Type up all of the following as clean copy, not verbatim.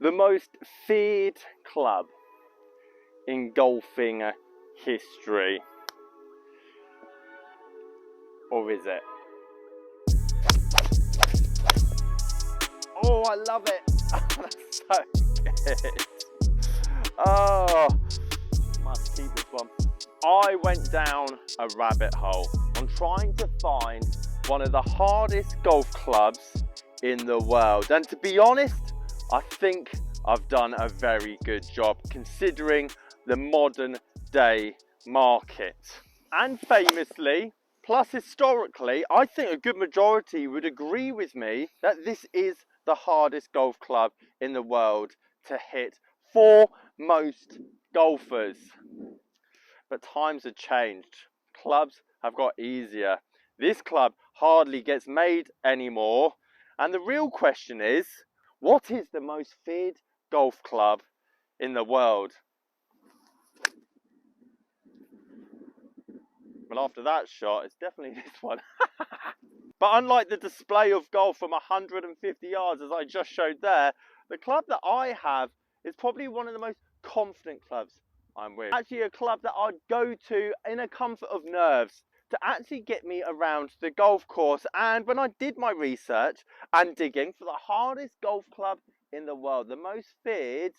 the most feared club in golfing history? Or is it? Oh, I love it. That's so good. Oh, must keep this one. I went down a rabbit hole on trying to find one of the hardest golf clubs in the world. And to be honest, I think I've done a very good job considering the modern day market. And famously, plus historically, I think a good majority would agree with me that this is the hardest golf club in the world to hit for most golfers. But times have changed. Clubs have got easier. This club hardly gets made anymore. And the real question is, what is the most feared golf club in the world? Well, after that shot, it's definitely this one. But unlike the display of golf from 150 yards, as I just showed there, the club that I have is probably one of the most confident clubs I'm with. Actually a club that I'd go to in a comfort of nerves to actually get me around the golf course. And when I did my research and digging for the hardest golf club in the world, the most feared,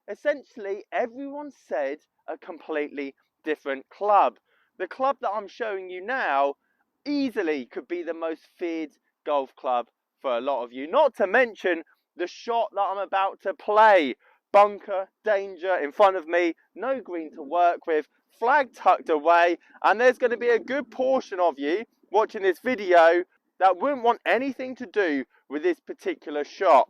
essentially everyone said a completely different club. The club that I'm showing you now easily could be the most feared golf club for a lot of you. Not to mention the shot that I'm about to play. Bunker, danger in front of me, no green to work with, flag tucked away, and there's going to be a good portion of you watching this video that wouldn't want anything to do with this particular shot.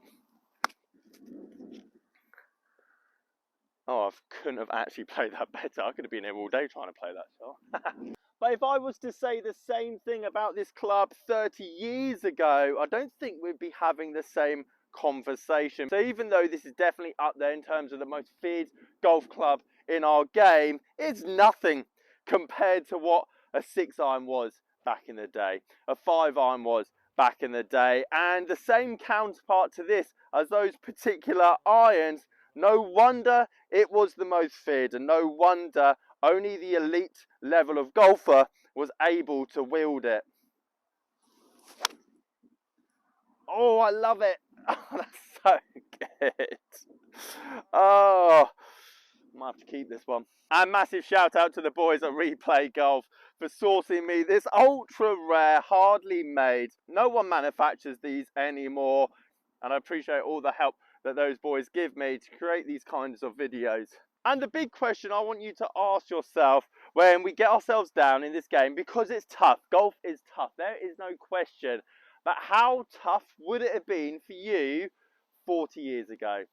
Oh, I couldn't have actually played that better. I could have been here all day trying to play that shot. But if I was to say the same thing about this club 30 years ago, I don't think we'd be having the same conversation. So even though this is definitely up there in terms of the most feared golf club in our game, it's nothing compared to what a 6-iron was back in the day, a 5-iron was back in the day, and the same counterpart to this as those particular irons. No wonder it was the most feared, and no wonder only the elite level of golfer was able to wield it. Oh, I love it. Oh, that's so good. Oh, I might have to keep this one. And massive shout out to the boys at Replay Golf for sourcing me this ultra rare, hardly made. No one manufactures these anymore. And I appreciate all the help that those boys give me to create these kinds of videos. And the big question I want you to ask yourself when we get ourselves down in this game, because it's tough, golf is tough, there is no question. But how tough would it have been for you 40 years ago?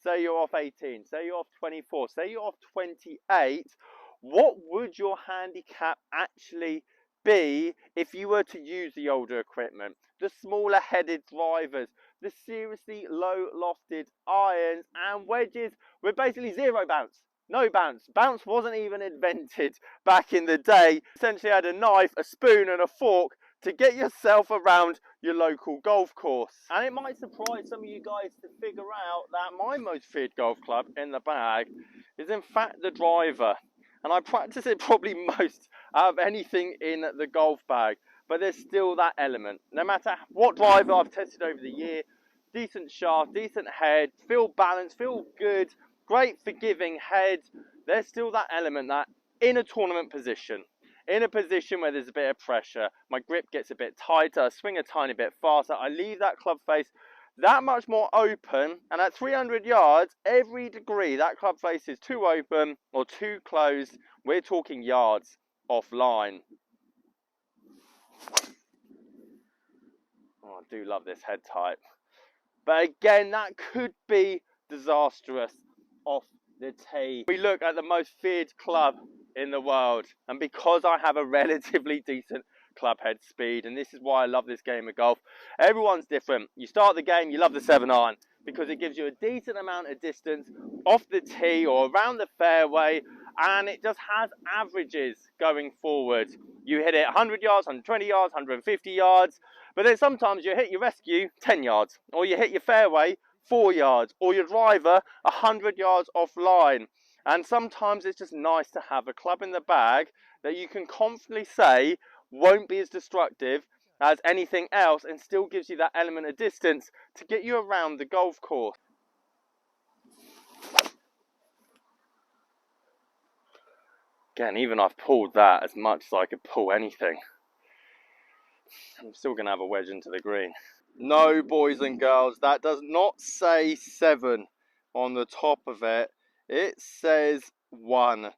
Say you're off 18, say you're off 24, say you're off 28. What would your handicap actually be if you were to use the older equipment? The smaller headed drivers, the seriously low lofted irons and wedges with basically zero bounce. No bounce. Bounce wasn't even invented back in the day. Essentially had a knife, a spoon and a fork to get yourself around your local golf course. And it might surprise some of you guys to figure out that my most feared golf club in the bag is in fact the driver. And I practice it probably most out of anything in the golf bag. But there's still that element. No matter what driver I've tested over the year, decent shaft, decent head, feel balanced, feel good, great forgiving head, there's still that element that in a tournament position, in a position where there's a bit of pressure, my grip gets a bit tighter, I swing a tiny bit faster, I leave that club face that much more open, and at 300 yards, every degree that club face is too open or too closed, we're talking yards offline. Oh, I do love this head type. But again, that could be disastrous off the tee. We look at the most feared club in the world, and because I have a relatively decent club head speed, and this is why I love this game of golf, everyone's different. You start the game, you love the 7-iron because it gives you a decent amount of distance off the tee or around the fairway, and it just has averages going forward. You hit it 100 yards, 120 yards, 150 yards, but then sometimes you hit your rescue 10 yards, or you hit your fairway 4 yards, or your driver 100 yards offline. And sometimes it's just nice to have a club in the bag that you can confidently say won't be as destructive as anything else and still gives you that element of distance to get you around the golf course. Again, even I've pulled that as much as I could pull anything, I'm still going to have a wedge into the green. No, boys and girls, that does not say 7 on the top of it. It says 1,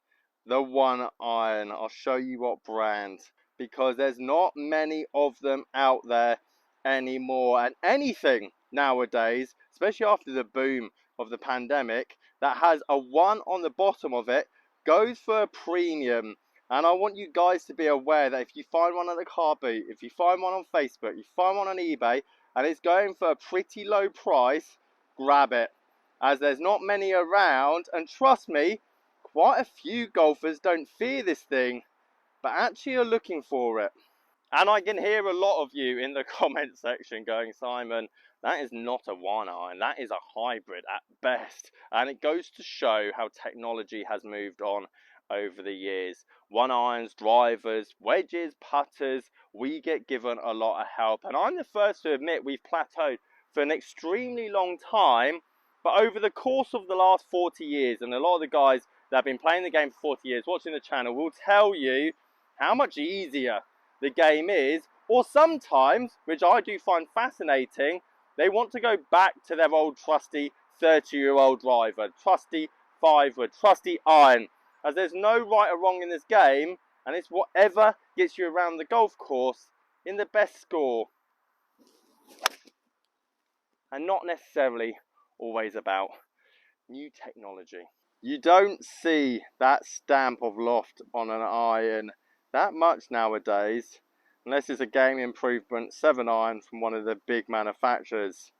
the 1 iron. I'll show you what brand, because there's not many of them out there anymore. And anything nowadays, especially after the boom of the pandemic, that has a 1 on the bottom of it goes for a premium. And I want you guys to be aware that if you find one at the car boot, if you find one on Facebook, you find one on eBay, and it's going for a pretty low price, grab it, as there's not many around. And trust me, quite a few golfers don't fear this thing, but actually are looking for it. And I can hear a lot of you in the comment section going, Simon, that is not a 1 iron, that is a hybrid at best. And it goes to show how technology has moved on over the years. 1 irons, drivers, wedges, putters, we get given a lot of help. And I'm the first to admit we've plateaued for an extremely long time, but over the course of the last 40 years, and a lot of the guys that have been playing the game for 40 years, watching the channel, will tell you how much easier the game is. Or sometimes, which I do find fascinating, they want to go back to their old trusty 30-year-old driver, trusty 5-wood, trusty iron, as there's no right or wrong in this game, and it's whatever gets you around the golf course in the best score, and not necessarily always about new technology. You don't see that stamp of loft on an iron that much nowadays, unless it's a game improvement 7 iron from one of the big manufacturers.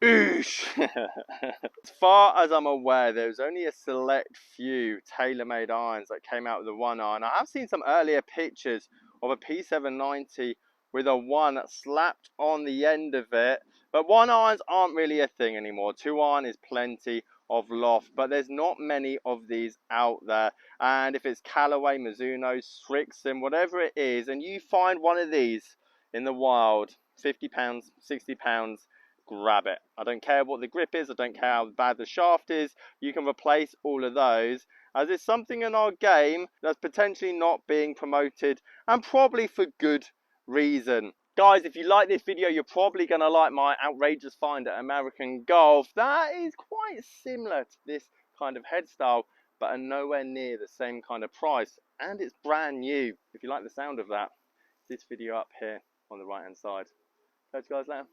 Oosh! As far as I'm aware, there's only a select few TaylorMade irons that came out with a 1 iron. I have seen some earlier pictures of a P790 with a 1 slapped on the end of it, but 1 irons aren't really a thing anymore. 2 iron is plenty of loft, but there's not many of these out there. And if it's Callaway, Mizuno, Strixon, whatever it is, and you find one of these in the wild, £50, £60, grab it. I don't care what the grip is, I don't care how bad the shaft is, you can replace all of those, as it's something in our game that's potentially not being promoted, and probably for good reason. Guys, if you like this video, you're probably going to like my outrageous find at American Golf. That is quite similar to this kind of head style, but are nowhere near the same kind of price, and it's brand new. If you like the sound of that, this video up here on the right hand side. Catch you guys later.